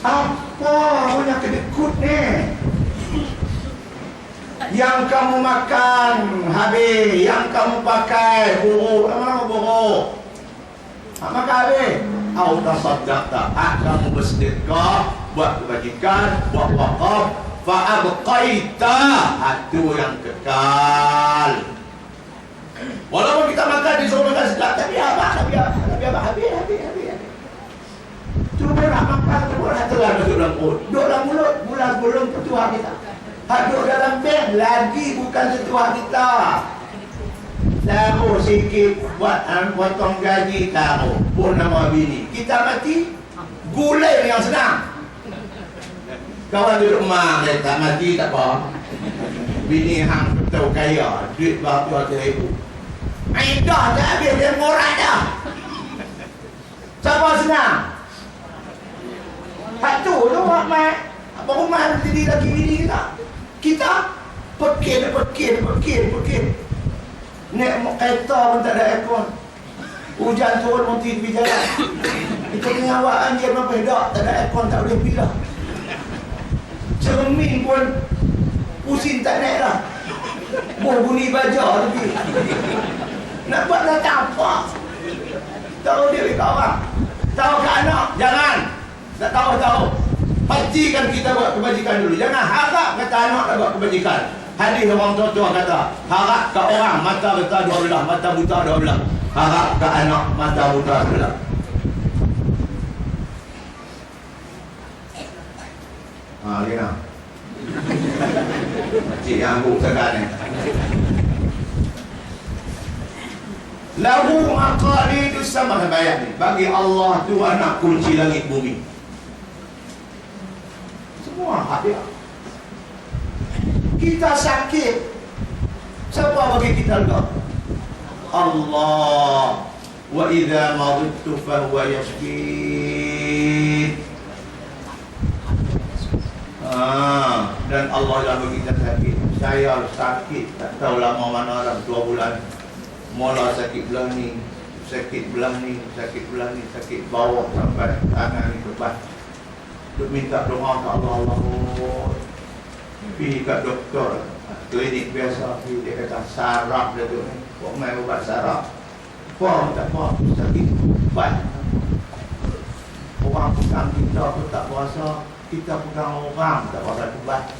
Apa punya kedekut ni? Yang kamu makan habis, yang kamu pakai buruk. Lama-lama buruk. Maka habis. Au tasaddaqta. Kamu bersedekah, buat kebajikan, buat wakaf, fa'abqaita. Itu yang kekal. Walaupun kita makan disuruh makan sedap, tapi apa habis. Cuma nak makan terus telah masuk dalam perut. Duduk dalam mulut, bulan belum petuah kita. Duduk dalam bank lagi bukan setuah kita. Taruh sikit buat potong gaji, taruh pun nama bini. Kita mati, gulai yang senang. Kawan duduk rumah, dia tak mati tak apa. Bini hang tahu kaya, duit berapa RM1,000. Dah tak habis, dia murah dah. Siapa senang? Hak tu mak apa rumah jadi lagi bini kita pekir. Naik kereta pun tak ada aircon. Hujan turun pun TV jalan. Kita tengah awak anjir berapa dak tak ada aircon, tak boleh pergi dah. Cermin pun pusing tak naik dah. Bunyi baja lagi. Nak buat dah tak apa. Tahu dia dekat orang. Tahu ke anak, jangan. Tak tahu. Pastikan kita buat kebajikan dulu. Jangan harap kata anak nak buat kebajikan. Hadis orang tua kata, harap ke orang mata buta dua belah, mata buta dua belah. Harap ke anak mata buta sebelah. Lena. Cik yang aku sangat ni. Lahu maqalidus sama bayat ni. Bagi Allah tu anak kunci langit bumi. Semua hak dia. Kita sakit, siapa bagi kita lega? Allah. Wa idza maridtu fa huwa yashfin. Dan Allah dah bagi kita sakit. Saya sakit tak tahu lama mana dah, 2 bulan. Mula sakit belah ni, sakit belah ni, sakit bawah sampai tangan ni lepas. Duk minta doa ke Allah. Pergi kat doktor klinik biasa, dia kata saraf dia tu ni. Kok main ubat saraf? Kok tak apa, sakit ubat. Orang pegang kita pun tak puasa, kita pegang orang tak puasa ubat.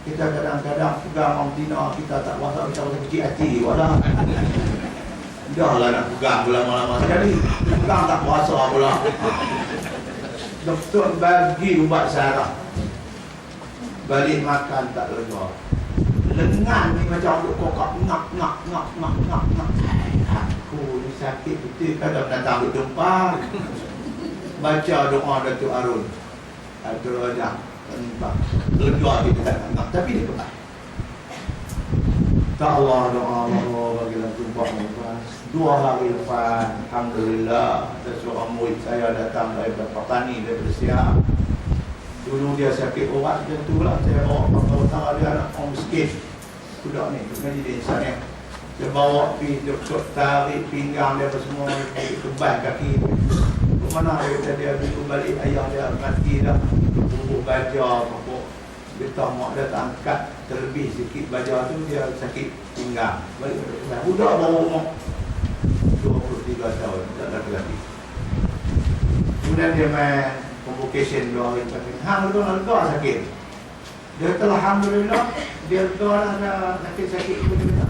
Kita kadang-kadang pegang orang Cina, kita tak puasa, kita puasa kecil hati. Wadah. Dah lah nak pegang lama-lama sekali. Pegang tak puasa pula. Doktor bagi ubat saraf. Balik makan tak lega. Lengan ni macam duk kokak ngak. Aku ni sakit betul, kadang datang bertumpah. Baca doa Datuk Arun. Datuk Rajah. Lega kita tak ngak, tapi dia kebal. Tak Allah doa Allah bagilah tumpah nafas. 2 hari lepas, alhamdulillah, ada seorang murid saya datang daripada Patani, daripada Siak. Dulu dia sakit orat macam tu lah. Saya bawa petang-petang dia anak orang miskin. Budak ni, ngaji di sana. Dia bawa pergi doktor, tarik pinggang dia apa semua, kebal kaki. Ke mana dia kata dia dulu balik, ayah dia mati dah. Bubuk baja, pokok. Dia tahu mak dia tak angkat terlebih sikit baja tu, dia sakit pinggang. Balik kebal. Budak bawa umur 23 tahun, tak ada lagi. Kemudian dia main convocation 2 hari sakit. Hang lega sakit. Dia kata alhamdulillah, dia lega lah sakit-sakit itu dia.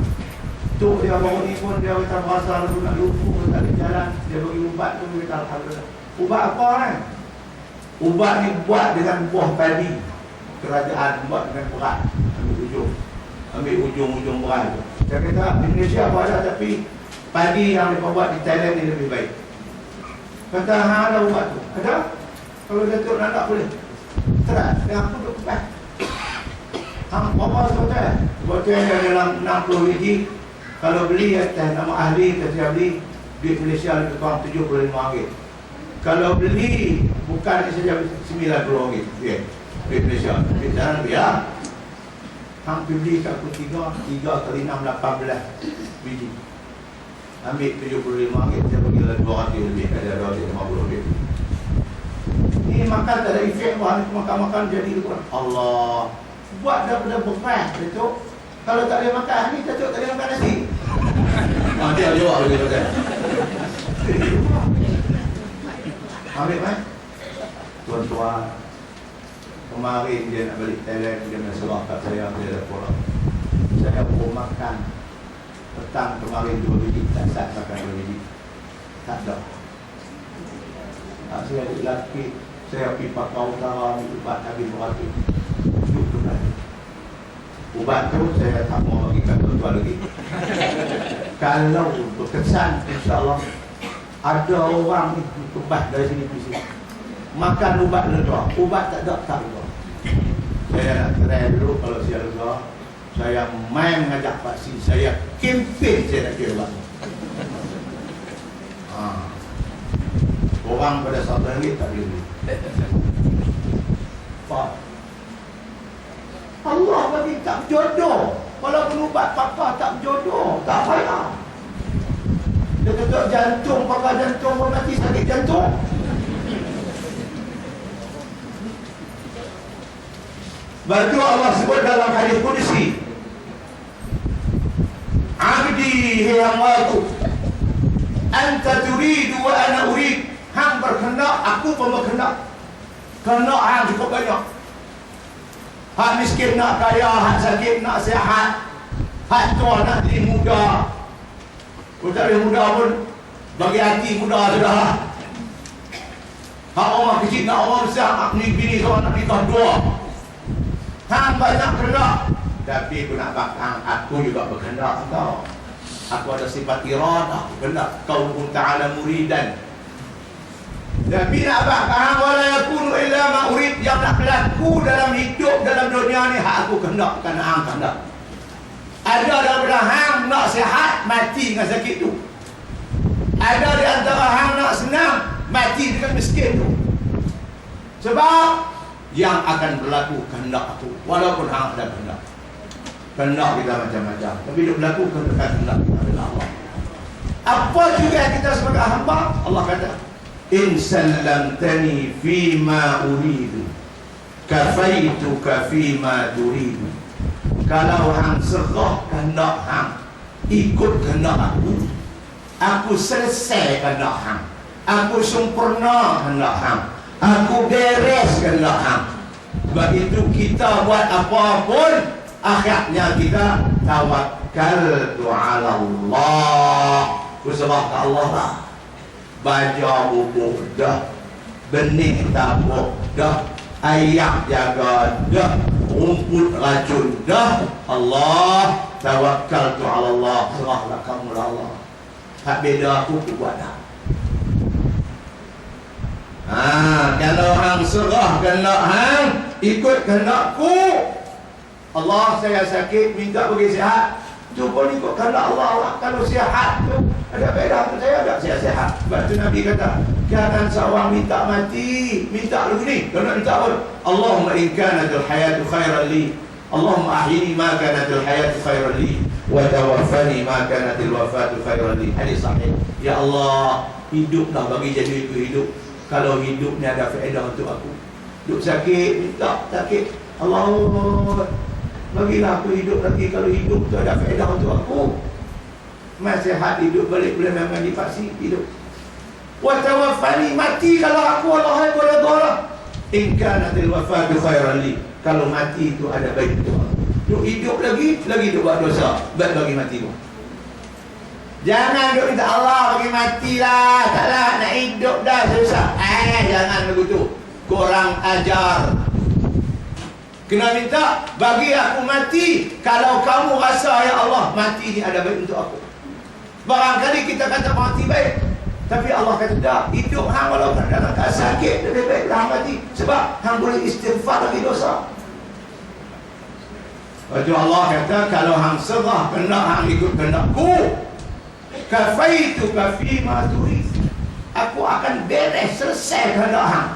Tu dia baru ni pun dia kata berasa nak lumpuh, tak boleh jalan. Dia bagi ubat tu, dia kata alhamdulillah. Ubat apa kan? Ubat ni buat dengan buah padi. Kerajaan buat dengan berat. Ambil ujung berat tu. Saya kata Indonesia apa ada, tapi padi yang mereka buat di Thailand ni lebih baik. Kata hang ada ubat tu. Ada? Kalau Datuk nak boleh. Terus, dia aku duduk kebal. Hang berapa botol? Botol yang dalam 60 biji. Kalau beli atas nama ahli, kita beli duit Malaysia lebih kurang RM75. Kalau beli bukan saja RM90. Duit Malaysia. Duit dalam lebih lah. Hang beli kat aku 3 kali 6, 18 biji. Ambil RM75, saya bagi lah RM200 lebih. Ada RM250 lebih. Ini makan tak ada efek apa, makan-makan jadi kurang. Allah buat daripada bekas, Datuk. Kalau tak boleh makan ni, Datuk tak boleh makan nasi. Dia jawab lagi pasal. Ambil kan? Tuan-tuan, kemarin dia nak balik Thailand, dia menserah kat saya, dia dah korang. Saya pun makan petang kemarin 2 biji, tak sat makan 2 biji. Tak ada. Saya adik lelaki, saya pergi Pakau Utara, ubat habis beratus. Duduk tu lagi. Ubat tu saya tak mau bagikan tuan-tuan lagi. Kalau berkesan, insyaAllah ada orang ni ubat dari sini ke sini. Makan ubat lega, ubat tak ada, tak lega. Saya nak try dulu kalau saya lega. Saya main mengajak vaksin, saya kempen saya nak kira ubat. Orang pada satu hari tak boleh. Pak, Allah bagi tak jodoh. Walaupun ubat pakar tak jodoh, tak payah. Dia kata jantung, pakar jantung pun mati sakit jantung. Batu Allah sebut dalam hadis qudsi, Abdi hai hambaku, anta turidu wa ana urid. Hang berkehendak, aku pun berkehendak. Kehendak hang cukup banyak. Hak miskin nak kaya, hak sakit nak sihat, hak tua nak jadi muda. Kalau tak ada muda pun bagi hati muda sudah lah. Hak orang kecil nak orang besar, nak bini seorang nak nikah 2. Hang banyak kehendak. Tapi aku nak bakang, aku juga berkehendak tau. Aku ada sifat iradah, kehendak. Kau pun ta'ala muridan. Tapi nak bakang wala yakunu illa ma urid, yang nak berlaku dalam hidup dalam dunia ni hak aku kehendak, kerana hang kehendak. Ada daripada hang nak sihat, mati dengan sakit tu. Ada di antara hang nak senang, mati dengan miskin tu. Sebab yang akan berlaku kehendak aku, walaupun hang ada kehendak. Kehendak kita macam-macam, tapi dia berlaku kehendak kita adalah Allah. Apa juga kita sebagai hamba, Allah kata, in sallamtani fima uridu kafaituka fima turidu. Kalau hang serah kehendak hang, ikut kehendak aku selesai kehendak hang, aku sempurna kehendak hang, aku beres kehendak hang. Sebab itu kita buat apa-apun, akhirnya kita tawakkaltu ala Allah, berserah ke Allah lah. Baja bubuk dah, benih tabuk dah, ayak jaga dah, rumput racun dah. Allah, tawakkaltu ala Allah, serahlah kamu lah Allah. Tak beda aku buat dah. Kalau hang serah kehendak hang, ikut kehendakku. Allah, saya sakit, minta bagi sihat, tu pun ikut kehendak Allah lah. Kalau sihat tu ada faedah untuk saya, tak saya sihat. Sebab tu Nabi kata, jangan seorang minta mati, minta lagu ni. Kalau nak minta apa? Allahumma in kanatil hayatu khairan li, Allahumma ahyini ma kanatil hayatu khairan li, wa tawaffani ma kanatil wafatu khairan li. Hadis sahih. Ya Allah, hiduplah bagi jadi itu hidup. Kalau hidup ni ada faedah untuk aku. Hidup sakit, minta sakit. Allah, bagilah aku hidup lagi. Kalau hidup tu ada faedah untuk aku. Masih sihat hidup balik boleh memang dipaksa hidup. Wa tawaffani, mati kalau aku Allah boleh dorang. In kanatil wafatu khairan li, kalau mati itu ada baik untuk aku. Duk hidup lagi tu buat dosa, baik bagi mati tu. Jangan duk minta Allah bagi matilah, taklah nak hidup dah susah. Jangan begitu. Kurang ajar. Kena minta bagi aku mati kalau kamu rasa ya Allah mati ni ada baik untuk aku. Barangkali kita kata mati baik, tapi Allah kata tak, hidup hang walaupun dalam keadaan sakit lebih baik hang mati, sebab hang boleh istighfar lagi dosa. Lepas Allah kata kalau hang serah kehendak hang ikut kehendakku, kafaituka fima turid, aku akan beres selesai kehendak hang.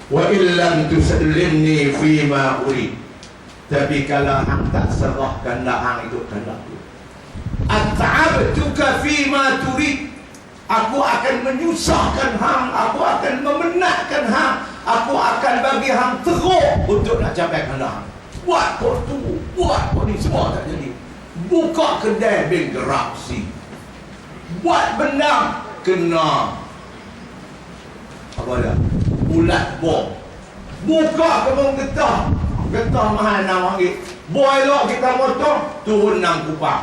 Wa illam tusallimni fima urid, tapi kalau hang tak serah kehendak hang ikut kehendakku, at'abtuka fima turid, aku akan menyusahkan hang, aku akan memenatkan hang, akan bagi hang teruk untuk nak capai kehendak hang. Buat kau tu, buat kau ni, semua tak jadi. Buka kedai bergeraksi, buat benang kena apa dah, ulat bom. Buka kebun getah, getah mahal RM6. Bom elok kita potong, turun 6 kupang.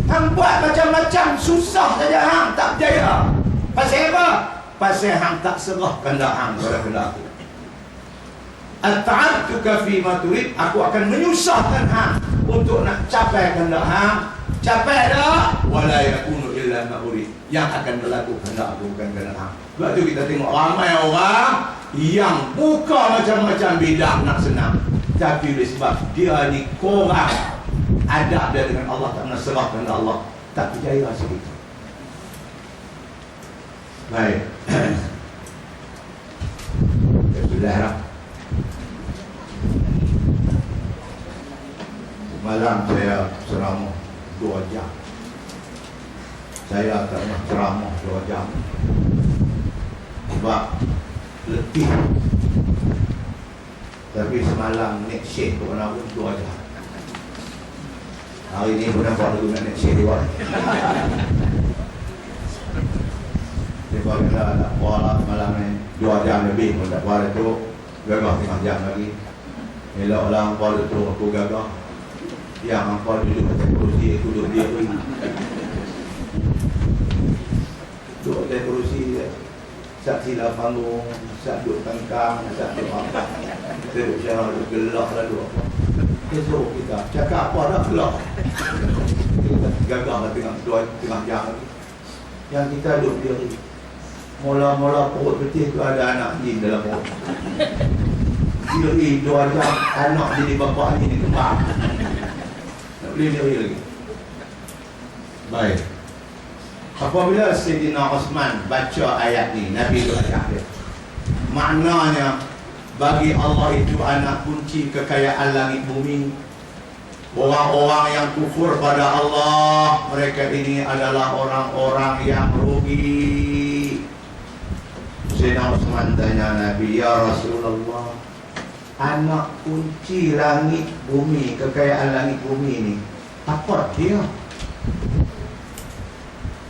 Hang buat macam-macam, susah saja hang tak berjaya. Pasal apa? Pasal hang tak serah kehendak hang kepada kehendak aku. At'abtuka fi ma turid, aku akan menyusahkan hang untuk nak capai kehendak hang. Capai dah, wala yakunu illa ma urid, yang akan berlaku kehendak aku bukan kehendak hang. Sebab tu kita tengok ramai orang yang buka macam-macam bidang nak senang, tapi oleh sebab dia ni kurang adab dia dengan Allah, tak nak serah kehendak Allah, tak berjaya sikit. Baik. Bismillahirrahmanirrahim. Malam saya ceramah 2 jam. Saya tak pernah ceramah 2 jam sebab letih. Tapi semalam next shift pun pernah pun 2 jam. Hari ni pun nampak guna next shift juga. Sebab kita tak puas malam ni 2 jam lebih pun tak puas tu. Gagah 5 jam lagi. Elok lah puas tu aku gagah. Yang apa duduk atas kerusi, aku duduk dia pun duduk atas kerusi dia. Sak silap panggung, sak duduk tangkang, sak duduk apa. Kita duduk syarah, duduk gelap lah, duduk apa. Esok kita cakap apa dah gelap. Kita gagah lah tengah jam lagi. Yang kita duduk dia ni, mula-mula perut putih tu ada anak jin dalam perut. Dia 2 jam, anak jadi bapa ni kembang. Boleh dia lagi. Baik. Apabila Sayyidina Osman baca ayat ni, Nabi itu ajak dia. Maknanya bagi Allah itu anak kunci kekayaan langit bumi. Orang-orang yang kufur pada Allah, mereka ini adalah orang-orang yang rugi. Sayyidina Osman tanya Nabi, ya Rasulullah, anak kunci langit bumi, kekayaan langit bumi ni, apa dia?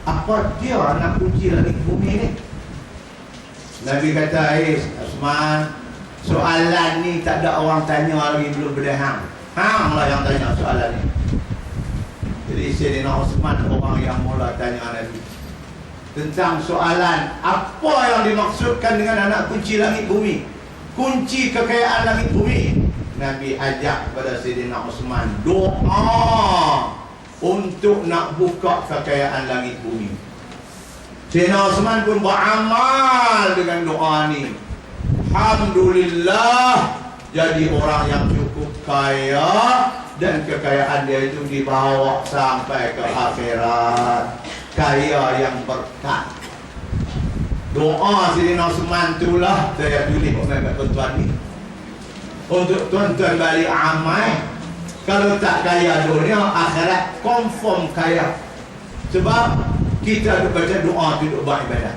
Apa dia anak kunci langit bumi ni? Nabi kata, Osman, soalan ni tak ada orang tanya lagi belum berdehang. Hang lah yang tanya soalan ni. Jadi Sayyidina Osman orang yang mula tanya Nabi tentang soalan apa yang dimaksudkan dengan anak kunci langit bumi, kunci kekayaan langit bumi. Nabi ajak kepada Sayyidina Osman doa untuk nak buka kekayaan langit bumi. Sayyidina Osman pun beramal dengan doa ni. Alhamdulillah, jadi orang yang cukup kaya dan kekayaan dia itu dibawa sampai ke akhirat. Kaya yang berkat. Doa Sayyidina Osman itulah saya tulis kepada tuan-tuan ni, untuk tuan-tuan balik amal. Kalau tak kaya dunia, akhirat confirm kaya. Sebab kita ada baca doa untuk buat ibadat.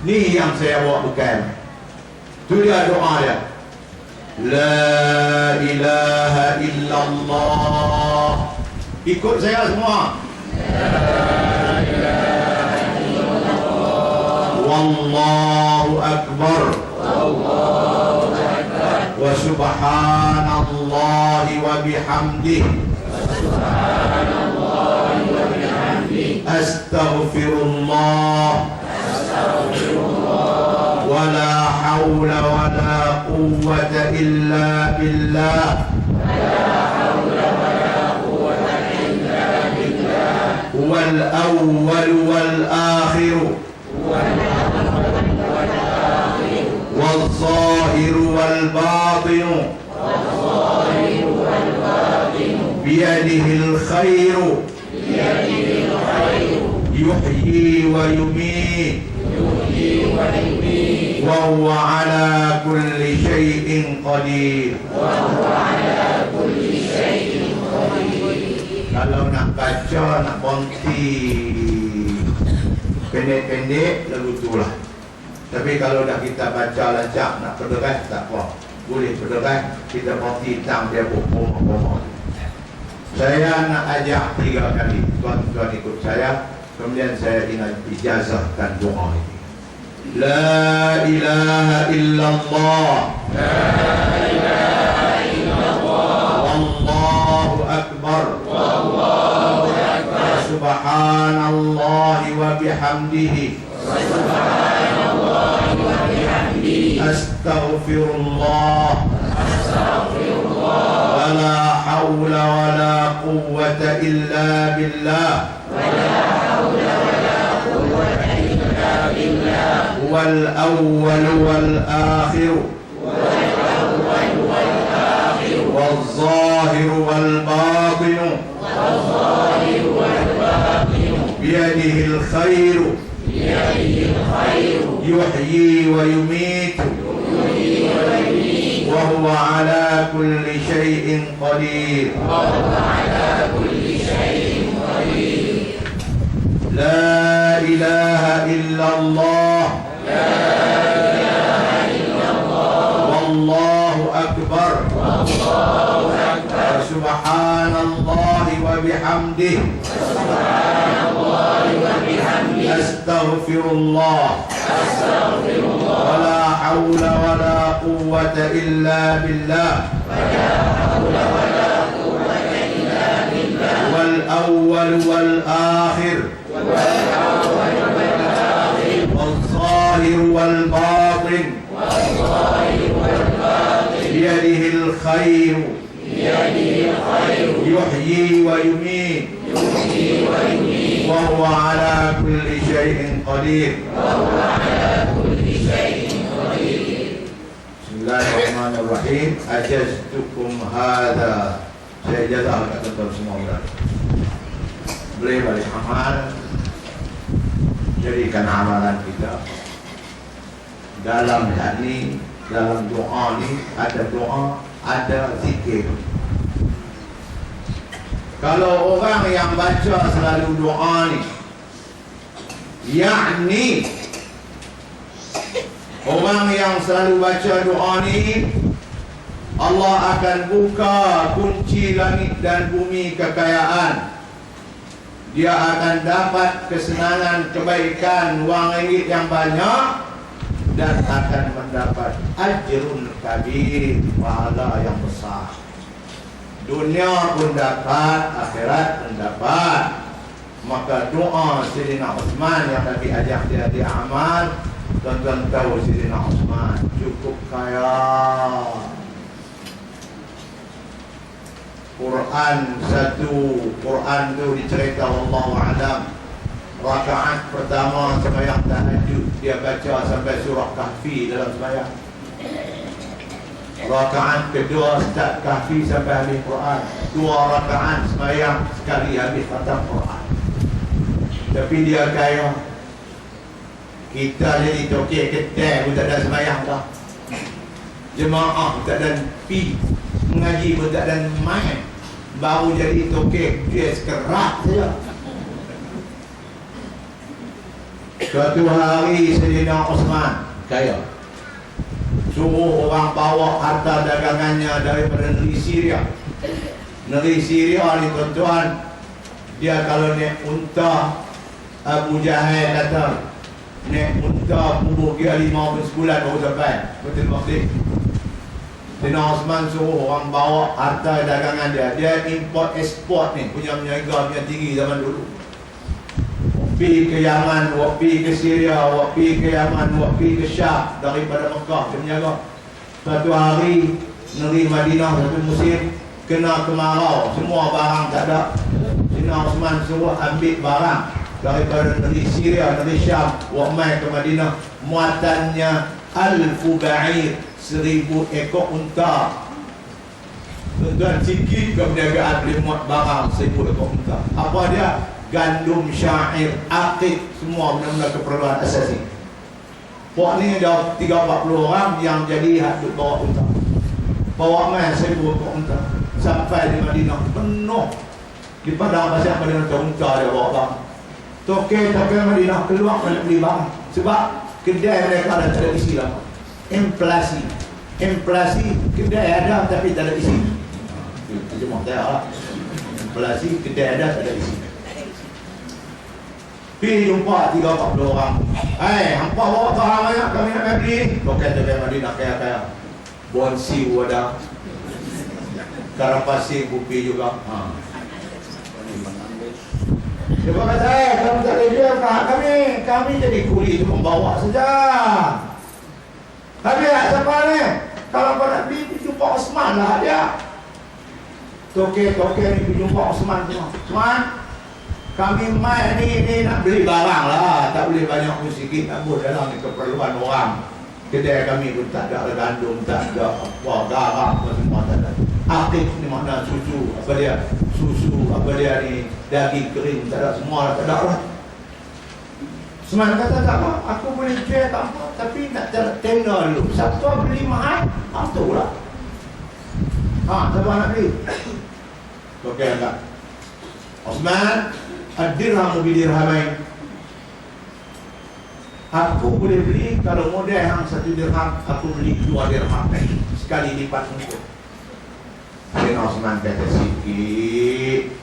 Ni yang saya bawa bekal. Tu dia doa dia. La ilaha illallah. Ikut saya semua. La ilaha illallah. Wallahu akbar. Wallahu akbar. Wa subhanallahi wa bihamdihi. Subhanallahi wa bihamdihi. Astaghfirullah. Astaghfirullah. Wa la hawla wa la quwwata illa billah. والأول والآخر والظاهر والباطن بيده الخير يحيي ويميت وهو على كل شيء قدير. Kalau nak baca, nak bonti pendek-pendek lagu tu lah. Tapi kalau dah kita baca lancar nak berderai tak apa, boleh berderai, kita berhenti tang dia pokok-pokok. Saya nak ajak 3 kali, tuan-tuan ikut saya, kemudian saya ingin ijazahkan doa ini. La ilaha illallah, la ilaha illallah, wallahu akbar, wallahu akbar, subhanallah wa bihamdihi, subhanallah wa bihamdihi, astaghfirullah, astaghfirullah, wa la hawla wa la quwwata illa billah, wa la hawla wa la quwwata illa billah, wal awwal wal akhir, wal awwal wal akhir, wal zahir wal batin, wal zahir wal batin, biyadihi al khair, biyadihi al khair, yuhyi wa yumitu, yuhyi wa yumitu, wa huwa ala kulli shay'in qadir, wa huwa ala kulli shay'in qadir. La ilaha illallah, la ilaha illallah, wallahu akbar, wallahu akbar, subhanallah wa bihamdihi, subhanallah wa bihamdihi, astaghfirullah, astaghfirullah, wa la hawla wa la quwwata illa billah, wa la hawla wa la quwwata illa billah, wal awwal wal akhir, wal awwal wal akhir, wal zahir wal batin, wal zahir wal batin, biyadihi al khair, biyadihi al khair, yuhyi wa yumiit, yuhyi wa yumiit, wa huwa ala kulli shay'in qadir, wa huwa ala kulli shay'in qadir. Bismillahirrahmanirrahim. Ajaztukum hadha. Saya ijazah kat tuan semua orang. Boleh balik amal, jadikan amalan kita dalam yakni dalam doa ni ada doa, ada zikir. Kalau orang yang baca selalu doa ni, yakni orang yang selalu baca doa ni, Allah akan buka kunci langit dan bumi kekayaan. Dia akan dapat kesenangan, kebaikan, wang ringgit yang banyak, dan akan mendapat ajrun kabir, pahala yang besar. Dunia pun dapat, akhirat pun dapat. Maka doa Sayyidina Uthman yang Nabi ajak dia diamal, tuan-tuan tahu Sayyidina Uthman cukup kaya. Quran Quran tu dicerita wallahu alam. Rakaat pertama sembahyang tahajud dia baca sampai surah Kahfi dalam sembahyang. Rakaat kedua start Kahfi sampai habis Quran. 2 rakaat sembahyang sekali habis khatam Quran. Tapi dia kaya. Kita jadi tokek kedai pun tak ada sembahyang dah. Jemaah tak ada pi, mengaji pun tak ada main. Baru jadi tokek dia sekerat saja. Suatu hari Sayyidina Uthman kaya, suruh orang bawa harta dagangannya daripada negeri Syria. Negeri Syria ni tuan-tuan, dia kalau naik unta, Abu Jahal datang naik unta bubuh dia 15 bulan baru sampai Betul Maqdis. Sayyidina Uthman suruh orang bawa harta dagangan dia. Dia import export ni, punya meniaga punya tinggi zaman dulu. Pergi ke Yaman, pergi ke Syria, pergi ke Yaman, pergi ke Syam daripada Mekah dia meniaga. Satu hari negeri Madinah satu musim kena kemarau, semua barang tak ada. Sayyidina Uthman suruh ambil barang daripada negeri Syria, negeri Syam, mai ke Madinah. Muatannya 1000 ba'ir, 1000 ekor unta. Tuan-tuan, sikit keperniagaan boleh muat barang 1000 ekor unta. Apa dia? Gandum, syair, akid, semua benda-benda keperluan asasi. Puak ni ada 30-40 orang yang jadi hadut bawa unta. Bawa mai 1000 ekor unta. Sampai di Madinah penuh. Di padang pasir Madinah unta dia bawa barang. Tokek Madinah keluar nak beli barang. Sebab kedai mereka dah tak ada isi lama. Inflasi kedai ada tapi tak ada isi. Terjemah saya lah. Inflasi kedai ada tak ada isi. Pergi jumpa 3-4 orang. Hampa bawa barang banyak kami nak beli. Tokek Madinah kaya-kaya. Bonsi ada. Karapasi kopi juga. Dia kata, kamu tak boleh jual kami jadi kuli itu membawa saja. Tapi siapa ni? Kalau kau nak beli, jumpa Osman lah dia. Tokek ni jumpa Osman semua. Osman, kami mai ni nak beli barang lah. Tak boleh banyak sikit, tak boleh dalam ni keperluan orang. Kedai kami pun tak ada gandum, tak ada apa, garam, apa semua tak ada. Akif ni makna susu, apa dia? Susu, apa dia ni? Daging kering, tak ada semua, tak ada lah. Semangat kata tak apa, aku boleh jual tak apa, tapi nak tender dulu. Satu beli mahal, tu lah. Siapa nak beli? Okey tak? Osman, ad-dirhamu bidirhamain. Aku boleh beli kalau model yang 1 dirham, aku beli 2 dirham sekali lipat untuk. Ada Osman kata sikit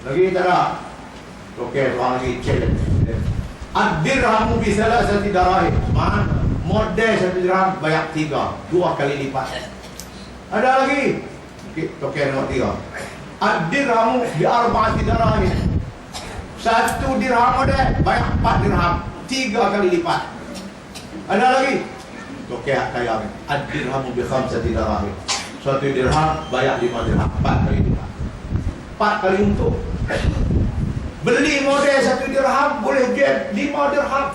lagi tak ada. Okey, orang lagi challenge. Ad-dirhamu bi salasati darahim. Osman, model 1 dirham bayar 2 kali lipat. Ada lagi. Okey, nombor 3. Ad-dirhamu bi arba'ati darahim. 1 dirham model bayar 4 dirham, 3 kali lipat. Ada lagi. Okey, kaya. Ad-dirhamu bi khamsati darahim. 1 dirham bayar 5 dirham, 4 kali lipat. 4 kali untuk. Beli model 1 dirham boleh jual 5 dirham.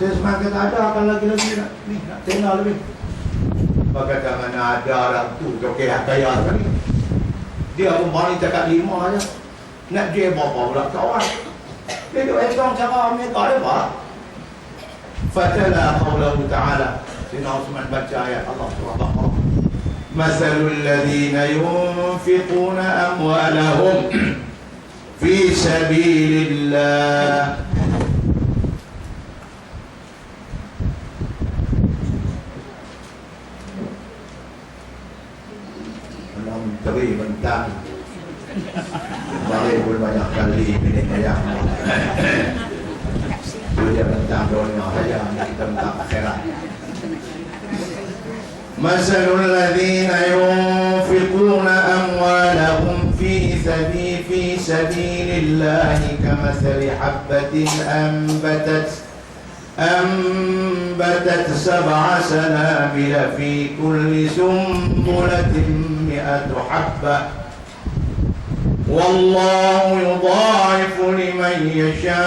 Saya semakin ada akan lagi-lagi nak tengah lebih. Bagaimana mana ada orang tu okey kaya sekali. Dia pun balik cakap 5 aja. Nak jual berapa pula kawan. Dia duk hitung cara Amerika dia apa? Fatala qawlahu ta'ala. Sina Osman baca ayat Allah surah Baqarah. Masalul ladzina yunfiquna amwalahum fi sabilillah. Menteri mentang balik pun banyak kali minit ayam. Dia mentang dunia saja, kita mentang akhirat. Masalul ladzina yunfiquna amwalahum fi sabilillahi kamathali habbatin أنبتت 7 سنابل في كل سنبلة 100 حبة والله يضاعف لمن يشاء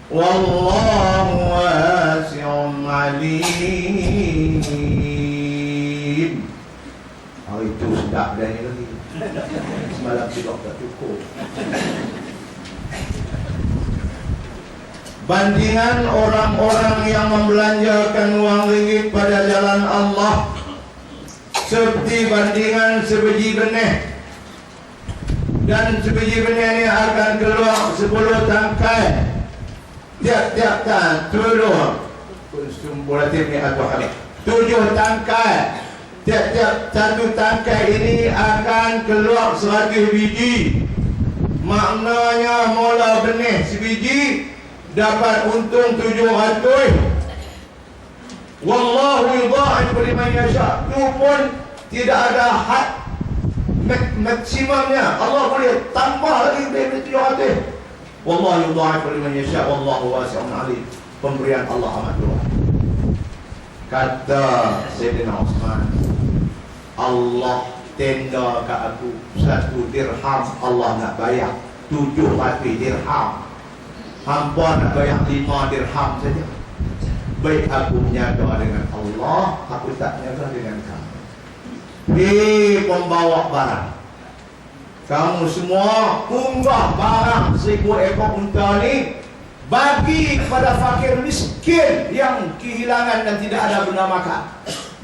والله واسع عليم. Hari itu sedap dan ini lagi. Semalam tidak cukup. Bandingan orang-orang yang membelanjakan uang ringgit pada jalan Allah seperti bandingan sebiji benih, dan sebiji benih ini akan keluar 10 tangkai tiap-tiap tahun 7 tangkai. Tiap-tiap 1 tangkai ini akan keluar 100 biji. Maknanya mula benih sebiji dapat untung 700. Wallahu yudha'ifu liman yasha. Itu pun tidak ada had maksimumnya. Allah boleh tambah lagi dari 700. Wallahu yudha'ifu liman yasha wallahu wasi'un 'alim. Pemberian Allah amat luas. Kata Sayyidina Osman, Allah tenda ke aku 1 dirham, Allah nak bayar 700 dirham. Hampa nak bayar 5 dirham saja. Baik aku menyaga dengan Allah, aku tak menyaga dengan kamu. Hei pembawa barang, kamu semua unggah barang 1000 ekor unta ni, bagi kepada fakir miskin yang kehilangan dan tidak ada benda makan.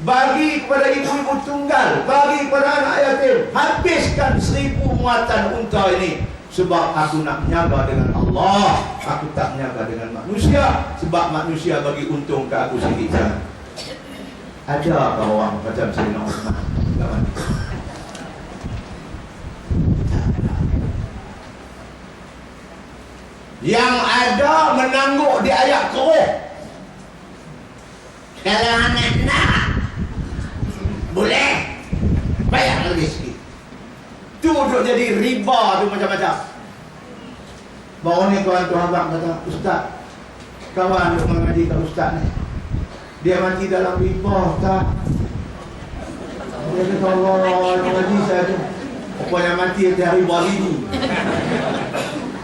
bagi kepada ibu-ibu tunggal, bagi kepada anak yatim. Habiskan 1000 muatan unta ini. Sebab aku nak menyaga dengan Allah, aku tak menyaga dengan manusia. Sebab manusia bagi untung ke aku sedikit sana. Ada orang macam Sayyidina Uthman? Yang ada menangguk di ayat keruh. Kalau anak nak, boleh bayar lebih sikit. Tu duduk jadi riba tu macam-macam. Baru ni kawan tu abang kata, Ustaz, kawan duduk mengaji kat Ustaz ni, dia mati dalam riba tak? Dia kata, Allah, mengaji saya tu rupanya mati dari riba ini.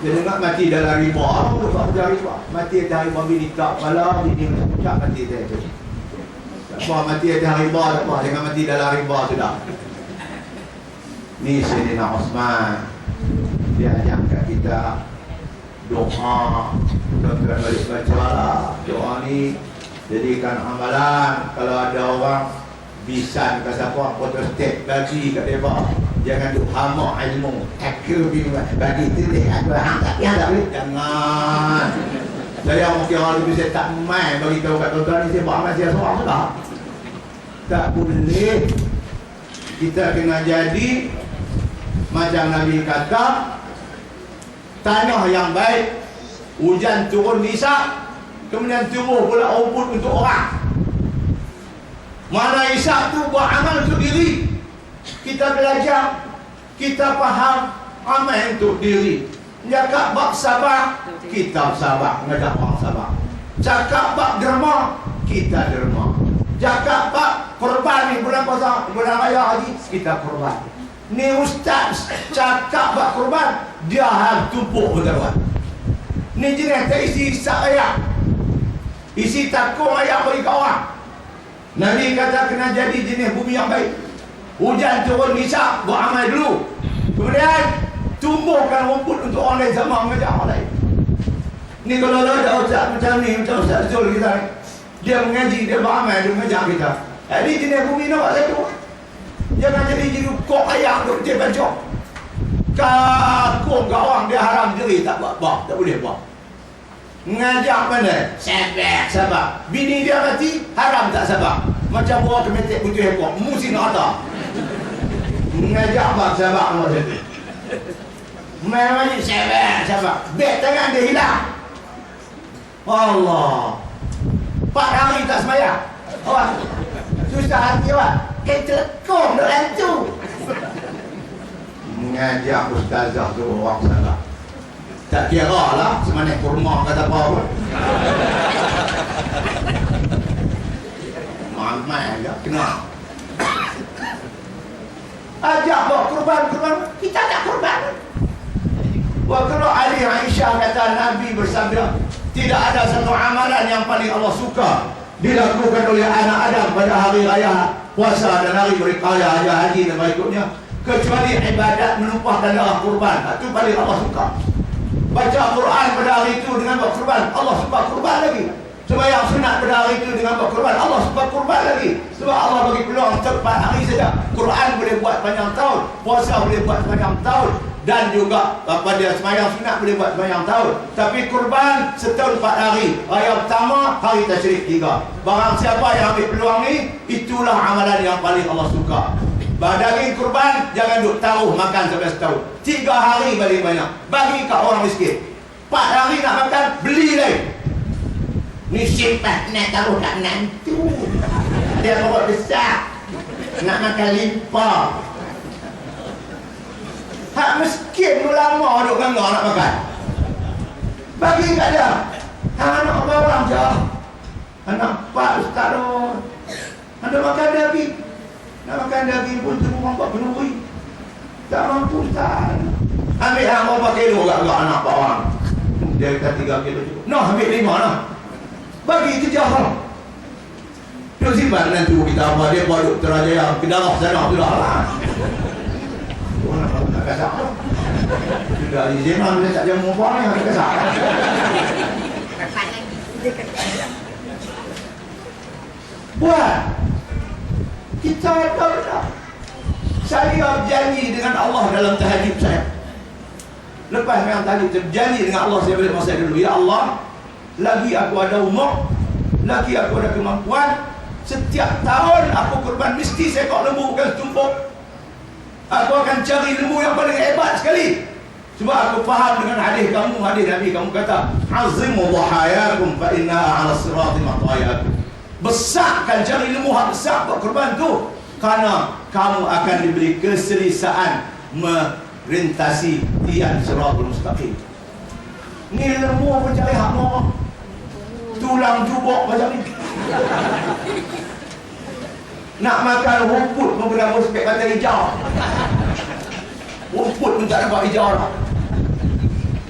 Dia dengar mati dalam riba. Apa tu tak dari riba? Mati dari riba ini tak kepala, ini macam mati dari tu. Tak apa, mati dari riba tak apa, jangan mati dalam riba sudah. Ni Sayyidina Uthman, dia ajak kat kita doa. Tuan-tuan balik baca lah doa ni, jadikan amalan. Kalau ada orang bisan ke siapa, photostat bagi kat dia, jangan duk hama ilmu aku bagi tulis aku tak boleh, jangan. Saya mungkin orang lebih saya tak main bagi tahu kat tuan-tuan ni, saya buat amal saya seorang sudah. Tak boleh. Kita kena jadi macam Nabi kata, tanah yang baik, hujan turun nisab, kemudian tumbuh pula rumput untuk orang. Mana isap tu buat amal untuk diri. Kita belajar, kita faham amal untuk diri. Cakap bab sabar, kita sabar, ngajak orang sabar. Cakap bab derma, kita derma. Cakap bab korban ni bulan puasa, bulan raya haji, kita korban. Ni ustaz cakap bab korban, dia hang tumpuk betul-betul. Ni jenis tak isi isak ayat, isi takung ayat bagi kawan. Nabi kata kena jadi jenis bumi yang baik. Hujan turun nisab, buat amal dulu. Kemudian tumbuhkan rumput untuk orang lain sama mengajak orang lain. Ni kalau ada ustaz macam ni, macam Ustaz Zul kita ni, dia mengaji, dia beramal, dia mengajak kita. Ini jenis bumi nampak satu. Jangan jadi kok ayam duk dia baca. Kakung kat orang dia haram diri tak buat, tak boleh buat. Ngajak mana? Sabar. Bini dia mati, haram tak sabar. Macam buah kemetik putih ekor, mesti nak ada. Ngajak bab sabar macam tu. Memang ni sabar. Bet tangan dia hilang. Allah. 4 hari tak sembahyang. Awak susah hati awak. Kelekong duk lantu. Mengajak ustazah tu orang salah. Tak kira lah semana kurma kata apa pun. Mamai agak kena. Ajak bawa kurban, kita tak kurban. Waktu Ali Aisyah kata Nabi bersabda, tidak ada satu amalan yang paling Allah suka dilakukan oleh anak Adam pada hari raya puasa dan hari berikaya haji dan berikutnya, kecuali ibadat menumpahkan darah kurban. Itu paling Allah suka. Baca Quran pada hari itu dengan buat kurban, Allah suka kurban lagi. Sembahyang sunat pada hari itu dengan buat kurban, Allah suka kurban lagi. Sebab Allah bagi peluang 4 hari saja. Quran boleh buat panjang tahun, puasa boleh buat panjang tahun, dan juga pada sembahyang sunat boleh buat sembahyang tahun. Tapi kurban setahun 4 hari. Raya pertama, hari tasyrik 3. Barang siapa yang ambil peluang ni, itulah amalan yang paling Allah suka. Daging kurban jangan duk taruh makan sampai setahun. 3 hari balik banyak, bagi kat orang miskin. 4 hari nak makan, beli lain. Ni simpan nak taruh kat menantu, dia bawa besar, nak makan limpah. Hak miskin ulama duk bangga nak makan, bagi kat dia. Anak orang je, anak pak ustaz tu, ada makan daging. Nak makan daging pun tu orang buat penuri, tak mampu ustaz. Ambil hang berapa kilo kat anak pak orang, dia kata 3 kilo cukup. Noh ambil 5 lah, bagi itu jahal. Dia simpan nanti kita apa, dia buat Dr. Rajaya Kedarah sana tu lah. Orang nak kasar. Sudah izin lah, dia tak jamu apa ni, nak kasar. Buat. Kita dah. Saya berjanji dengan Allah dalam tahajud saya. Lepas memang tadi berjanji dengan Allah saya balik masa dulu. Ya Allah, lagi aku ada umur, lagi aku ada kemampuan, setiap tahun aku kurban mesti seekor lembu bukan setumpuk. Aku akan cari lembu yang paling hebat sekali. Sebab aku faham dengan hadis kamu, hadis Nabi kamu kata, azimu dhahayakum fa innaha 'ala sirati matayakum. Besarkan cari lembu yang besar buat kurban tu, kerana kamu akan diberi keselesaan merintasi tiang siratul mustaqim. Ni lembu mencari hak mau tulang jubok macam ni. Nak makan rumput pun kena berspek kata hijau. Rumput pun tak dapat hijau lah.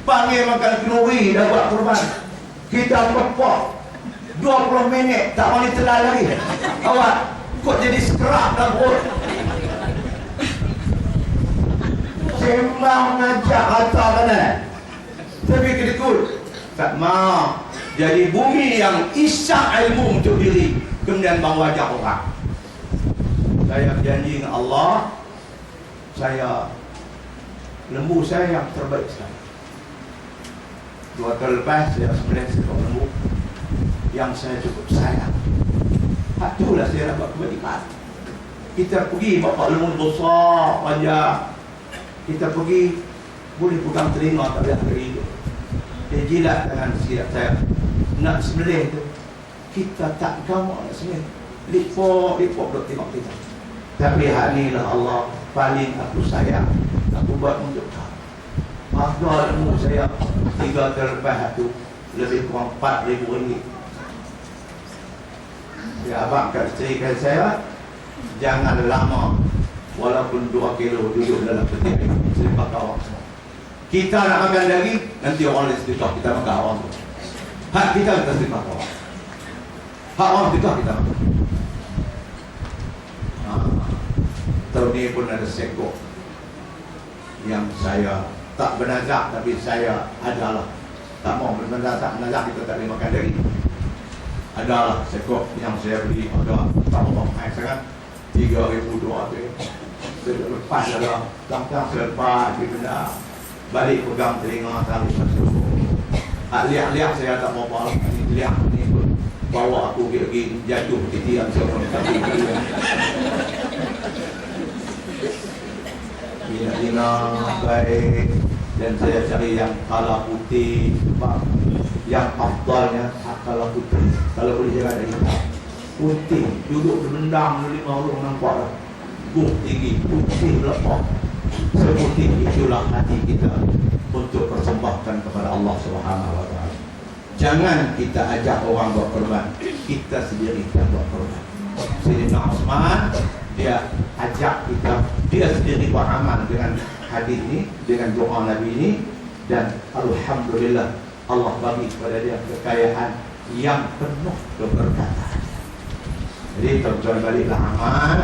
Panggil makan kenuri dah buat kurban. Kita pepok 20 minit tak boleh telan lagi. Awak kok jadi sekerak dalam perut. Sembang ngajak harta kanan, tapi kedekut tak mau. Jadi bumi yang isyak ilmu untuk diri, kemudian bawa wajah orang. Saya berjanji dengan Allah, saya lembu saya yang terbaik sekali. 2 tahun lepas saya sembelih seekor lembu yang saya cukup sayang. Itulah saya dapat kebajikan. Kita pergi bapak lembu besar panjang. Kita pergi boleh pegang telinga tak boleh angkat hidup. Dia jilat dengan siap saya nak sembelih tu. Kita tak gamak nak sembelih. Lipok duk tengok kita. Tapi hari lah Allah paling aku sayang. Aku buat untuk kau. Harga lembu saya 3 tahun lepas tu lebih kurang 4,000 ringgit. Ya abang kat isteri saya, jangan lama walaupun 2 kilo duduk dalam peti air selepas kawan semua. Kita nak makan lagi, nanti orang lain sedekah, kita makan orang tu. Hak kita sedekah kawan. Hak orang sedekah kita makan. Tahun ni pun ada sekor yang saya tak bernazak, tapi saya adalah tak mau bernazak, kita tak boleh makan lagi. Adalah sekor yang saya beli ada tak mahal sangat, 3,200. Lepas adalah langkah selepas di benda balik pegang telinga tarik masuk. Lihat-lihat saya tak mau bawa lihat ni pun bawa aku pergi jatuh di tiang seorang kaki. Bina baik dan saya cari yang kala putih, yang afdalnya kala putih. Kalau boleh jangan ada hitam putih, duduk berbendang 5 orang nampak lah. Tinggi, putih lepak. Seputih itulah hati kita untuk persembahkan kepada Allah Subhanahu wa taala. Jangan kita ajak orang buat korban, kita sendiri yang buat korban. Sayyidina Utsman dia ajak kita, dia sendiri beramal dengan hadis ini, dengan doa Nabi ini, dan alhamdulillah Allah bagi kepada dia kekayaan yang penuh keberkatan. Jadi tuan-tuan baliklah amal,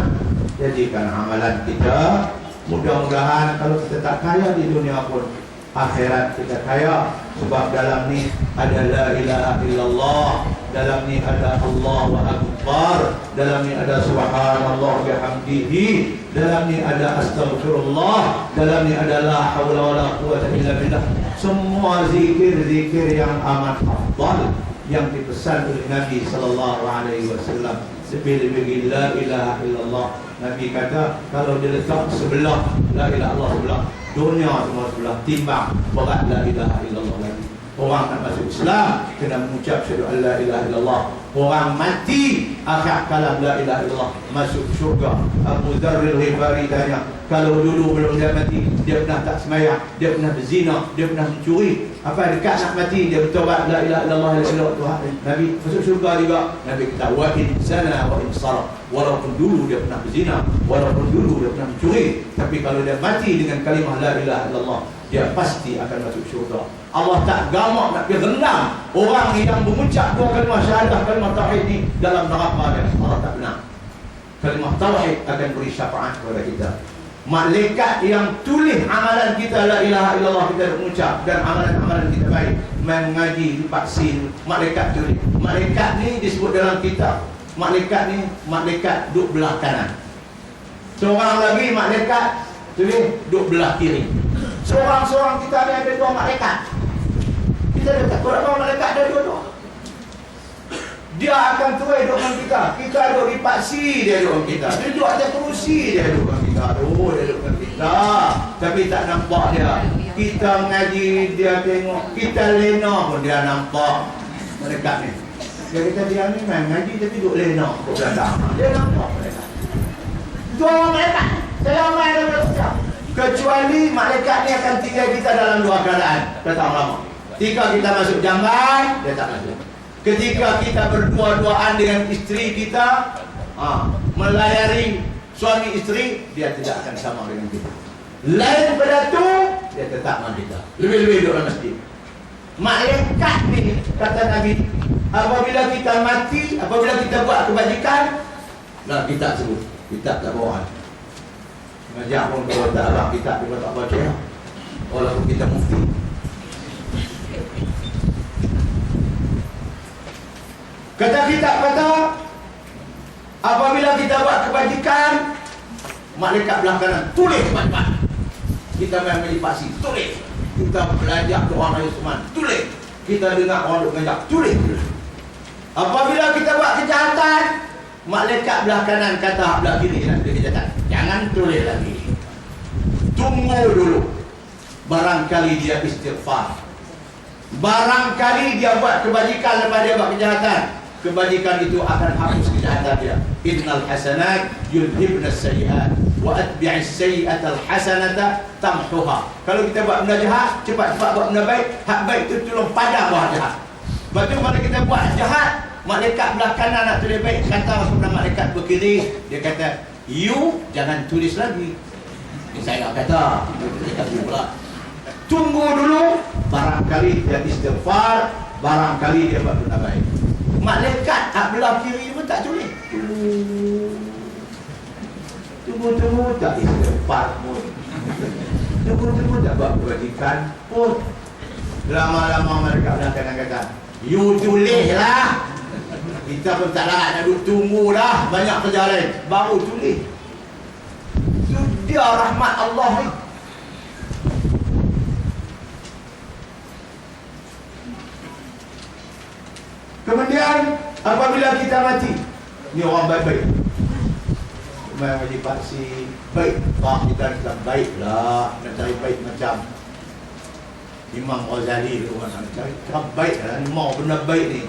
jadikan amalan kita. Mudah-mudahan kalau kita tak kaya di dunia pun, akhirat kita kaya. Sebab dalam ni ada la ilaha illallah, dalam ni ada Allahu Akbar, dalam ni ada subhanallah bihamdihi, dalam ni ada astagfirullah, dalam ni ada la haula wala quwwata illa billah. Semua zikir-zikir yang amat afdal yang dipesan oleh Nabi sallallahu alaihi wasallam. Sebelum la ilaha illallah, Nabi kata kalau dia letak sebelah la ilaha illallah sebelah, dunia semua sebelah, timbang berat la ilaha illallah lagi. Orang nak masuk Islam kena mengucap syahadu an la ilaha illallah. Orang mati akhir kalam la ilaha illallah masuk syurga. Abu Dzar al-Ghifari tanya, kalau dulu belum dia mati dia pernah tak sembahyang, dia pernah berzina, dia pernah mencuri, apa dekat nak mati dia bertaubat la ilaha illallah la ilaha illallah Tuhan, Nabi masuk syurga juga. Nabi kata wa in sana wa in sarah, walaupun dulu dia pernah berzina, walaupun dulu dia pernah mencuri, tapi kalau dia mati dengan kalimah la ilaha illallah, dia pasti akan masuk syurga. Allah tak gamak nak pergi rendam orang yang mengucap 2 kalimah syahadah, kalimah tauhid ni dalam neraka dia. Allah tak benar. Kalimah tauhid akan beri syafaat kepada kita. Malaikat yang tulis amalan kita la ilaha illallah kita mengucap, dan amalan-amalan kita baik, mengaji dipaksin, malaikat tulis. Malaikat ni disebut dalam kitab, malaikat ni malaikat duduk belah kanan. Seorang lagi malaikat tulis duduk belah kiri. Seorang-seorang kita ni ada 2 malaikat. Kita dekat kurang malaikat ada 2. Dia akan turun duduk dengan kita. Kita duduk di paksi, dia duduk dengan kita. Dia duduk atas kerusi, dia duduk dengan kita. Oh, dia duduk dengan kita. Tapi tak nampak dia. Kita mengaji, dia tengok. Kita lena pun dia nampak. Malaikat ni. Dia kata dia ni main ngaji tapi duduk lena. Duduk belakang. Dia nampak malaikat. 2 malaikat. Saya main dalam belakang. Kecuali malaikat ni akan tinggal kita dalam 2 keadaan. Kata ulama. Ketika kita masuk jamban, dia tak masuk. Ketika kita berdua-duaan dengan isteri kita, melayari suami isteri, dia tidak akan sama dengan kita. Lain pada tu, dia tetap dengan kita. Lebih-lebih duduk dalam masjid. Malaikat ni, kata Nabi, apabila kita mati, apabila kita buat kebajikan, lah kita sebut, kita tak bawa. Ngajak pun kalau tak ada kita juga tak baca. Walaupun kita mufti. Kata kita apabila kita buat kebajikan, malaikat belah kanan tulis cepat-cepat. Kita main meditasi, tulis. Kita belajar doa Nabi Sulaiman, tulis. Kita dengar orang mengajak, tulis. Apabila kita buat kejahatan, malaikat belah kanan kata belah kiri nak tulis kejahatan. Jangan tulis lagi. Tunggu dulu. Barangkali dia istighfar. Barangkali dia buat kebajikan lepas dia buat kejahatan. Kebajikan itu akan hapus kejahatan dia. Innal hasanat yudhibna sayyi'at wa atbi'is sayyi'atal hasanata tamhuha. Kalau kita buat benda jahat, cepat-cepat buat benda baik. Hak baik itu tolong padam buat jahat. Lepas tu kalau kita buat jahat, malaikat belah kanan nak tulis baik, kata sebenarnya malaikat berkiri, dia kata, "You jangan tulis lagi." Saya nak kata, tunggu dulu, barangkali dia istighfar, barangkali dia buat benda baik. Malaikat belah kiri pun tak tulis. Tunggu tak istighfar pun. Tunggu tak buat kebajikan pun. Lama-lama mereka belah kanan kata, "You tulis lah." Kita pun tak larat nak duduk tunggu dah. Banyak kerja lain, baru tulis. Itu dia rahmat Allah ni. Kemudian apabila kita mati, ni orang baik-baik, memang wajib paksi baik. Kita Islam baiklah, nak cari baik macam Imam Ghazali tu orang nak cari baik lah. Ni mau benda baik ni.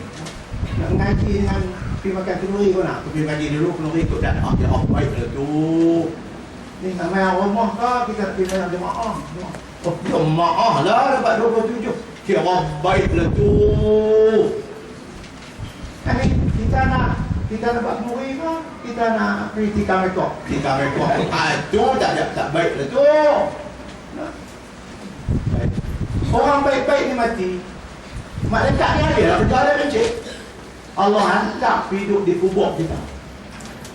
Nak ngaji dengan pergi makan kenduri kau nak pergi ngaji dulu, kenduri ikut dan dia baik lah tu. Ni nak main rumah ke kita pergi main jemaah. Oh jemaah lah dapat 27. Kira baik lah tu. Kita nak buat kenduri ke? Kita nak pergi tikar rekod. Tikar rekod tu tak baik lah tu. Orang baik-baik ni mati, malaikat ni ada lah kerja dia mencik. Allah hantar hidup di kubur kita.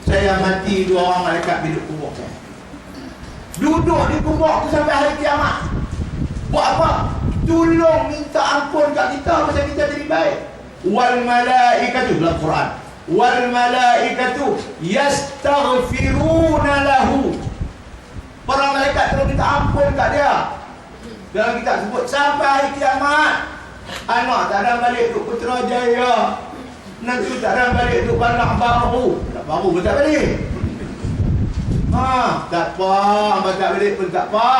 Saya mati, 2 orang malaikat hidup kubur saya. Duduk di kubur tu sampai hari kiamat. Buat apa? Tolong minta ampun kat kita pasal kita jadi baik. Wal malaikatu dalam Quran. Wal malaikatu yastaghfiruna lahu. Para malaikat terus minta ampun kat dia. Dalam kitab sebut sampai hari kiamat. Anak tak ada balik duk Putrajaya. Nanti tak ada balik duk Banak Baru. Tak baru pun tak balik. Tak apa, abang tak balik pun tak apa.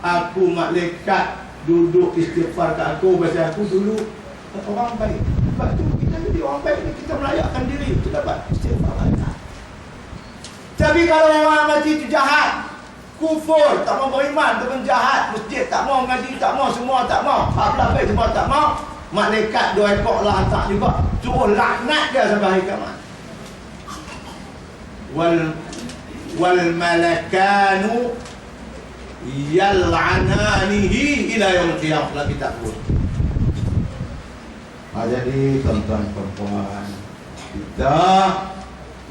Aku malaikat duduk istighfar kat aku pasal aku dulu orang baik. Sebab tu kita jadi orang baik ni, kita melayakkan diri untuk dapat istighfar malaikat. Tapi kalau orang mati itu jahat, kufur, tak mau beriman, teman jahat, masjid tak mau, ngaji tak mau, semua tak mau, akhlak baik semua tak mau, malaikat 2 ekor lah hantar juga, suruh laknat dia sampai hari kiamat. Wal malakanu yal'ananihi ila yaumil qiyamah. Lah kita pun. Jadi tuan-tuan perempuan, kita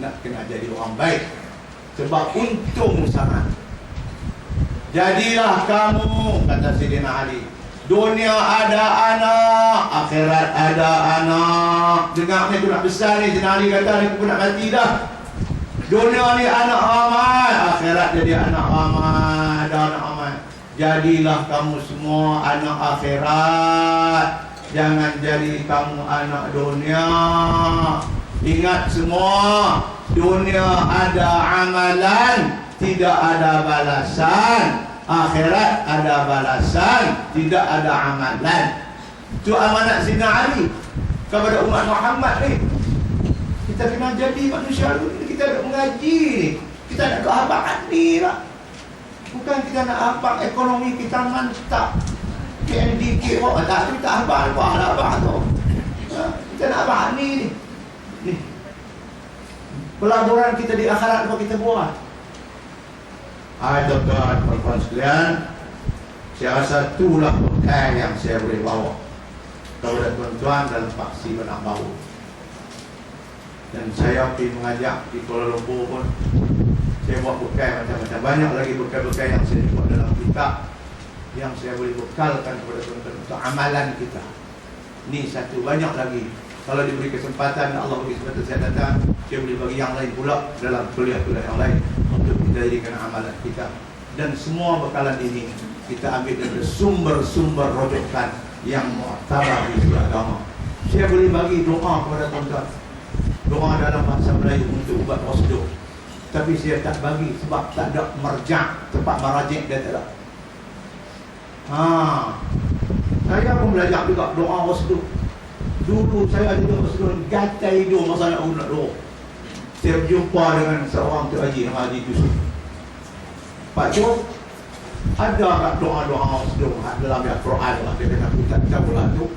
nak kena jadi orang baik. Sebab untung sangat. Jadilah kamu, kata Sayyidina Ali, dunia ada anak, akhirat ada anak. Dengar ni tu nak besar ni, Sayyidina Ali kata ni aku nak mati dah. Dunia ni anak ramai, akhirat jadi anak ramai. Ada anak ramai. Jadilah kamu semua anak akhirat. Jangan jadi kamu anak dunia. Ingat semua, dunia ada amalan, tidak ada balasan. Akhirat ada balasan, tidak ada amalan. Itu amanat Sayyidina Ali kepada umat Muhammad ni. Kita kena jadi manusia dulu. Kita nak mengaji ni. Kita nak kehabaan ni lah. Bukan kita nak abang ekonomi kita mantap. PNDK kok tak abang apa lah abang tu. Kita nak abang ni. Pelaburan kita di akhirat apa kita buat? Tuan-tuan, puan-puan sekalian, saya rasa itulah bekal yang saya boleh bawa kepada tuan-tuan dalam paksi benak bau. Dan saya pergi mengajak di Kuala Lumpur pun, saya buat bekal macam-macam. Banyak lagi bekal-bekal yang saya buat dalam kitab yang saya boleh bekalkan kepada tuan-tuan untuk amalan kita. Ini satu, banyak lagi. Kalau diberi kesempatan, Allah beri kesempatan saya datang, saya boleh bagi yang lain pula dalam kuliah-kuliah yang lain untuk kita jadikan amalan kita. Dan semua bekalan ini kita ambil dari sumber-sumber rojokan yang mu'tabar di agama. Saya boleh bagi doa kepada tuan-tuan, doa dalam bahasa Melayu untuk ubat wasduk. Tapi saya tak bagi sebab tak ada merjak, tempat marajik dia tak ada. Saya pun belajar juga doa wasduk. Dulu saya ada wasduk gatai hidung masa nak doa. Saya berjumpa dengan seorang tu Haji, Haji Yusuf. Pak Cuk, ada kat doa-doa wasduk dalam Al-Quran lah. Dia kata aku tak tahu lah tu.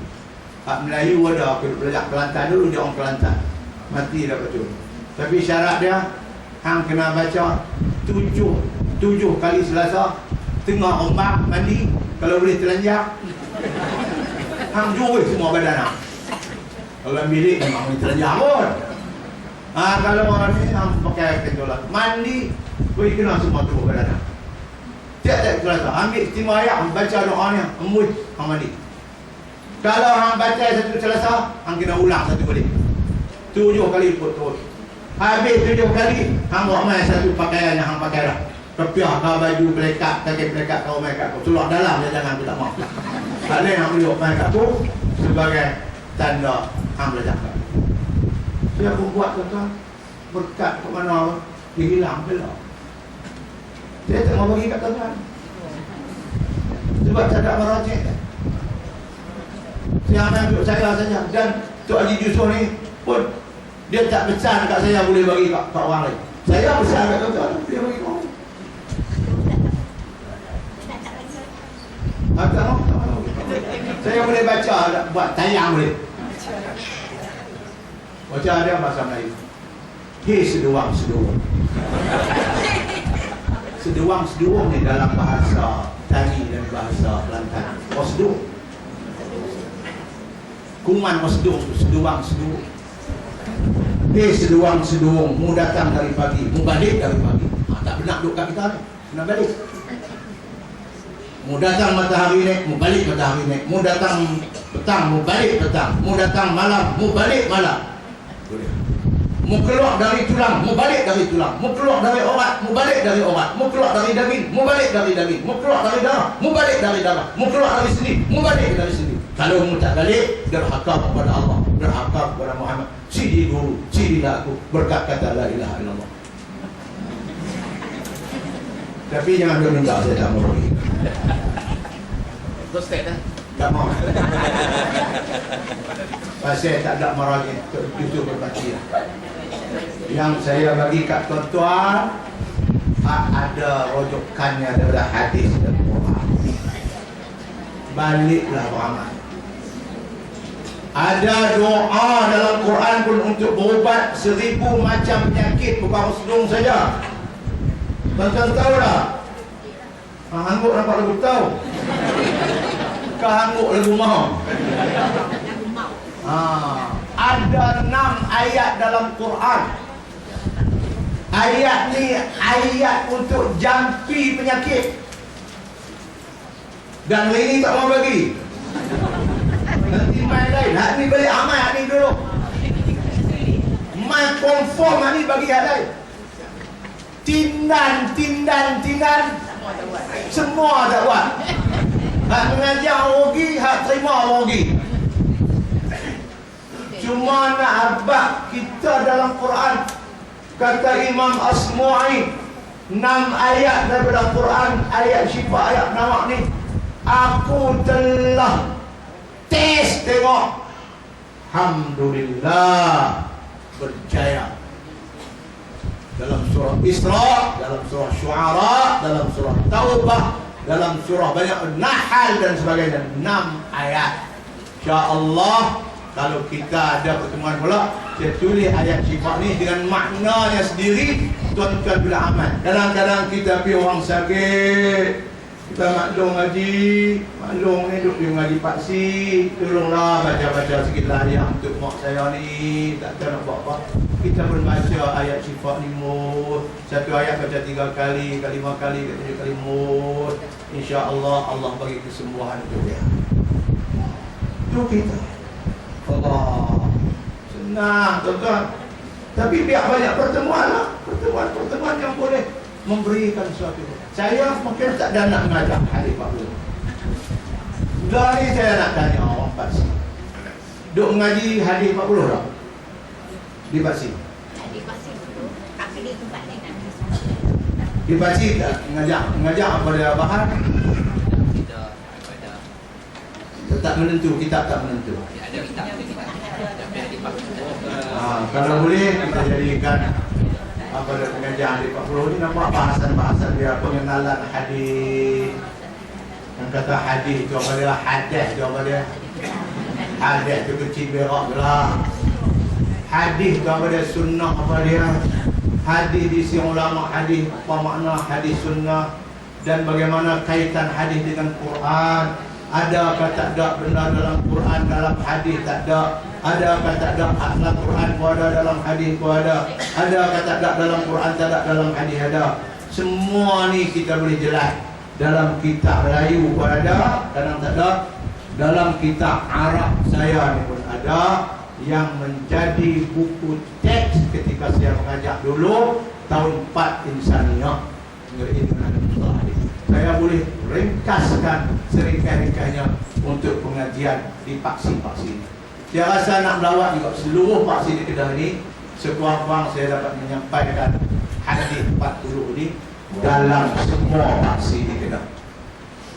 Melayu ada, aku belajar Kelantan dulu, dia orang Kelantan. Mati dah Pak Cuk. Tapi syarat dia, hang kena baca tujuh kali Selasa, tengah ombak mandi, kalau boleh telanjang. Hang jual semua badan hang. Kalau bilik memang boleh telanjang pun. Kalau orang ni hang pakai kendolan mandi, boleh kena semua tubuh badan hang. Tiap-tiap Selasa, ambil istimewa ayat, baca doa ni, embus hang mandi. Kalau hang baca satu Selasa, hang kena ulang satu kali. 7 kali put. Habis 7 kali, hang buat mai satu pakaian yang hang pakai dah. Kepiah kau baju pelekat, kaki pelekat kau mai kat aku. Seluar dalam dia jangan aku tak mau. Tak boleh hang boleh mai kat aku sebagai tanda hang belajar. Saya pun buat tuan-tuan. Berkat ke mana dia hilang pula. Saya tak mau bagi kat tuan-tuan. Sebab tak ada merajik. Saya ambil saya saja. Dan Tok Haji Yusuf ni pun dia tak besar dekat saya boleh bagi kat orang lain. Saya besar kat tuan-tuan, dia bagi orang. Tak mau. Saya boleh baca, buat tayang boleh. Baca dia bahasa Melayu. Hei seduang-seduang. Seduang-seduang ni dalam bahasa Tani dan bahasa Kelantan. Wasduk. Kuman wasduk, seduang-seduang. Hei seduang-seduang, mu datang dari pagi, mu balik dari pagi. Tak benar duduk kat kita ni, kena balik. Mu datang matahari naik, mu balik matahari naik. Mu datang petang, mu balik petang. Mu datang malam, mu balik malam. Mu keluar dari tulang, mu balik dari tulang. Mu keluar dari orat, mu balik dari orat. Mu keluar dari daging, mu balik dari daging. Mu keluar dari darah, mu balik dari darah. Mu keluar dari sini, mu balik dari sini. Kalau mu tak balik, derhaka kepada Allah, derhaka kepada Muhammad. Sidi guru, sidilah aku berkat kata la ilaha illallah. Tapi jangan dia minta, saya tak mau pergi. Gostek dah. Tak mau. Saya tak ada merajik itu berbagi. Yang saya bagi kat tuan-tuan ada rojokannya adalah hadis dan Quran. Baliklah beramal. Ada doa dalam Quran pun untuk berubat 1000 macam penyakit, bukan wasdung saja. Tuan-tuan tahu tak? Hangguk nampak lagu tahu? Kau hangguk lagu mau? Ada 6 ayat dalam Quran. Ayat ni ayat untuk jampi penyakit. Dan ini tak mau bagi. Nanti main lain. Hak ni balik amal, hak ni dulu. Main conform hak ni bagi hak lain. tindan. Semua tak buat. Hak mengajar rugi, hak terima rugi. Cuma nak abad kita dalam Quran. Kata Imam Asmu'i, 6 ayat daripada Quran, ayat syifa, ayat nawak ni, aku telah test tengok. Alhamdulillah berjaya. Dalam surah Isra, dalam surah Syu'ara, dalam surah Taubah, dalam surah banyak, Nahl dan sebagainya, 6 ayat. InsyaAllah kalau kita ada pertemuan pula, saya tulis ayat syifa ni dengan maknanya sendiri. Tuan-tuan bila amal, kadang-kadang kita pergi orang sakit, kita maklum ngaji, maklum ni duduk di ngaji paksi, tolonglah baca-baca sikit lah ayat untuk mak saya ni, tak tahu nak buat apa. Kita pun baca ayat syifa ni mut, satu ayat baca 3 kali, 5 kali, 7 kali mut, insya-Allah Allah bagi kesembuhan untuk dia. Itu kita. Allah senang tuan-tuan. Tapi biar banyak pertemuan lah, pertemuan yang boleh memberikan sesuatu. Saya mungkin tak ada nak mengajar hadis 40. Dari saya nak tanya orang Paksi, duk mengaji hadis 40 tak? Di Paksi? Di Paksi tu, kaki di tempat ni kan. Di Paksi mengajar apa dia bahan? Tak menentu, kitab tak menentu. Kalau boleh kita jadikan apa dia pengajar di 40 ni, nampak bahasan-bahasan dia, pengenalan hadis. Yang kata hadis tu apa dia? Hadis tu apa dia? Hadis tu kecil berak lah. Hadis tu apa dia? Sunnah apa dia? Hadis di sisi ulama hadis, apa makna hadis sunnah, dan bagaimana kaitan hadis dengan Quran. Ada kata tak benda dalam Quran, dalam hadis tak ada. Ada kata tak dalam Quran pun ada, dalam hadis pun ada. Ada kata tak dalam Quran tak ada, dalam hadis ada. Semua ni kita boleh jelas. Dalam kitab Melayu pun ada, kadang tak ada. Dalam kitab Arab saya ni pun ada, yang menjadi buku teks ketika saya mengajar dulu tahun 4 Insaniyah. Saya boleh ringkaskan seringkali-ringkasnya untuk pengajian di paksi-paksi ini. Saya rasa nak melawat juga seluruh paksi di Kedah ini, sekurang-kurang saya dapat menyampaikan hadis 40 ini dalam semua paksi di Kedah.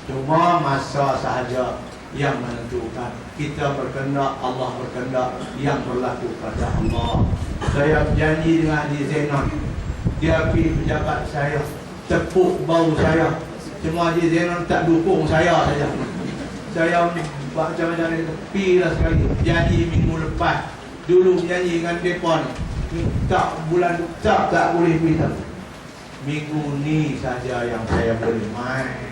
Cuma masa sahaja yang menentukan. Kita berkehendak, Allah berkehendak, yang berlaku pada Allah. Saya berjanji dengan Haji Zainal, dia pergi pejabat saya, tepuk bau saya. Cuma Haji Zainal tak dukung saya saja. Saya macam-macam dia tepi lah sekali. Janji minggu lepas, dulu menyanyi dengan mereka ni, tak bulan tak boleh pergi. Minggu ni saja yang saya boleh main.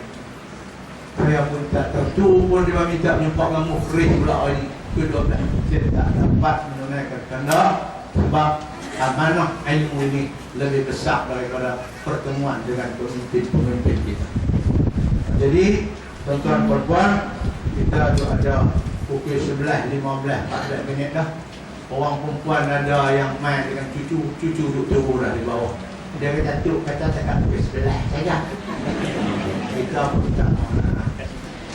Saya pun tak tahu. Tu pun dia minta menyempak dengan mukhris pula hari ke-12. Saya tak dapat menunaikan kerana sebab amanah ilmu ini lebih besar daripada pertemuan dengan pemimpin-pemimpin kita. Jadi tuan-tuan perempuan, kita tu ada pukul 11, 15, 14 minit dah. Orang perempuan ada yang main dengan cucu duduk turun dah di bawah. Dia kata tu, kata cakap pukul 11 saja. Kita pun tak mahu.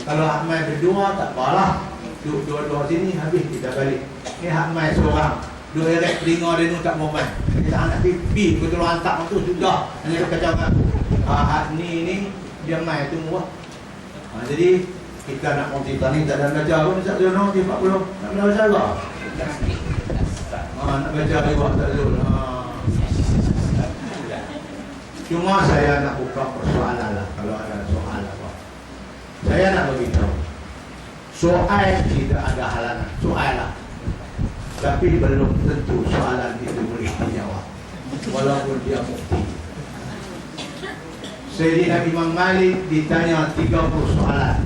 Kalau hak main berdua tak apalah. Duduk dua-dua sini, habis kita balik. Ni hak main seorang, dua erek telinga dia tu tak mau main. Kita anak pipi, betul hantar tu sudah. Hanya kacau kat aku. Hak ni dia main tu murah. Jadi kita nak cerita ni tak ada belajar pun, tak ada nak 40. Nak belajar tak? Nak belajar juga tak ada. Cuma saya nak buka persoalan lah, kalau ada soal apa. Saya nak beritahu, soal tidak ada halangan, soal lah. Tapi belum tentu soalan itu boleh dijawab, walaupun dia mufti. Sayyidina Imam Malik ditanya 30 soalan,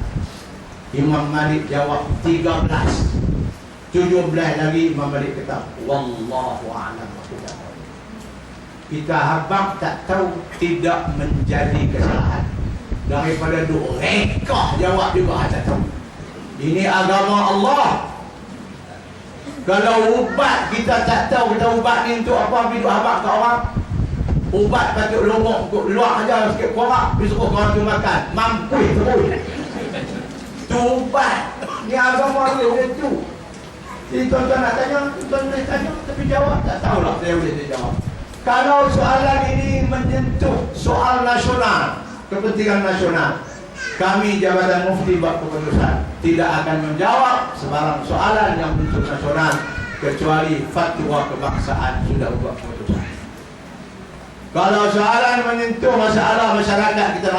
Imam Malik jawab 13. 17 lagi Imam Malik kata wallahu a'lam. Kita habaq tak tahu, tidak menjadi kesalahan. Daripada duk rekah jawab juga tak tahu. Ini agama Allah. Kalau ubat kita tak tahu, kita ubat ni untuk apa, pergi duk habaq kat orang. Ubat batuk lomok luar aja sikit korak, besok korang tu makan. Mampu terus. Tu ubat. Ni agama dia macam tu. Jadi tuan-tuan nak tanya, tuan-tuan boleh tanya, tapi jawab tak tahulah saya boleh jawab. Kalau soalan ini menyentuh soal nasional, kepentingan nasional, kami Jabatan Mufti Bab Kepengurusan tidak akan menjawab sebarang soalan yang untuk nasional kecuali fatwa kebangsaan sudah buat keputusan. Kalau soalan menyentuh masalah masyarakat kita